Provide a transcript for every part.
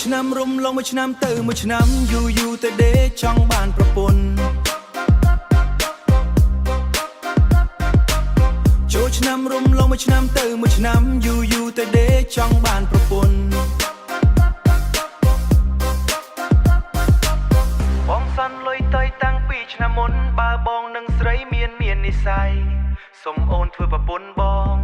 ឆ្នាំរុំឡងមួយឆ្នាំទៅមួយឆ្នាំយូរទៅដេចង់បានប្រពន្ធចូលឆ្នាំរុំឡងមួយឆ្នាំទៅមួយឆ្នាំយូរទៅដេចង់បានប្រពន្ធបងសាន់លុយតៃតាំងពីឆ្នាំមុនបើបងនឹងស្រីមាននិស័យសុំអូនធ្វើប្រពន្ធបង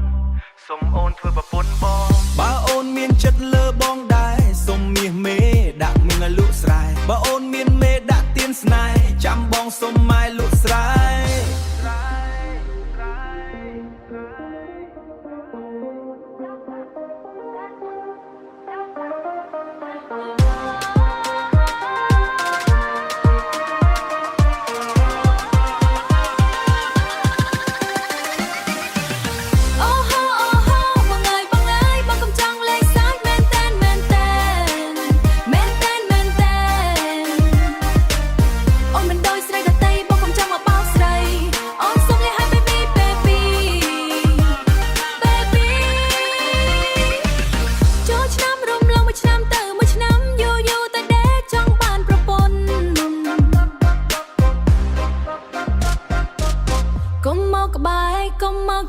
សុំអូនធ្វើប្រពន្ធបងបើអូនមានចិត្តលើបងដែរសុំមាសមេដាក់មីងឲ្យលក់ស្រែបើអូនមានមេដាក់ទៀនស្នេហ៍ចាំបងសុំម៉ែលក់ស្រែ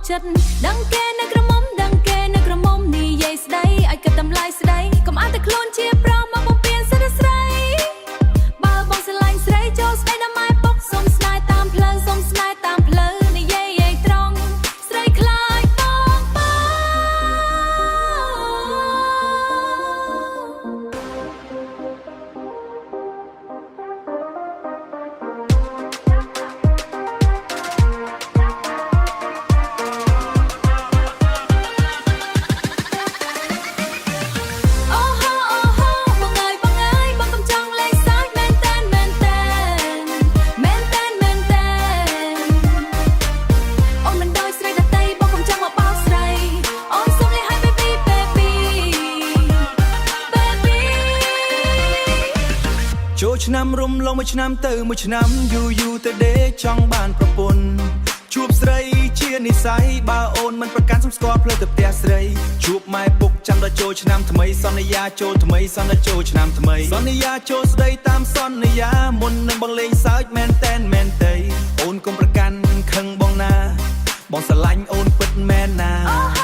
ចិត្តដឹងគេនៅក្រមុំដឹងគេនៅក្រមុំនិយាយស្ដីឲ្យគិតតម្លៃស្ដីកុំអត់តែខ្លួនជាប្រុសមកបំពេញសិទ្ធិស្រីបើបងស្រឡាញ់ស្រីចូលស្ដីដល់ម៉ែពុកសុំស្នេហ៍តាមផ្លូវសុំស្នេហ៍តាមផ្លូវនិយាយឲ្យត្រង់ស្រីខ្លាចបងចូលឆ្នាំរុំឡងមួយឆ្នាំទៅមួយឆ្នាំយូរទៅដេចង់បានប្រពន្ធជួបស្រីជានិស័យបើអូនមិនប្រកាន់សុំស្គាល់ផ្លូវទៅផ្ទះស្រីជួបម៉ែពុកចាំដល់ចូលឆ្នាំថ្មីសន្យាចូលថ្មីសន្យាចូលឆ្នាំថ្មីសន្យាចូលស្ដីតាមសន្យាមុននឹងបងលេងសើចមែនតែនមែនទេអូនកុំប្រកាន់ខឹងបងណាបងស្រឡាញ់អូនពិតមែនណា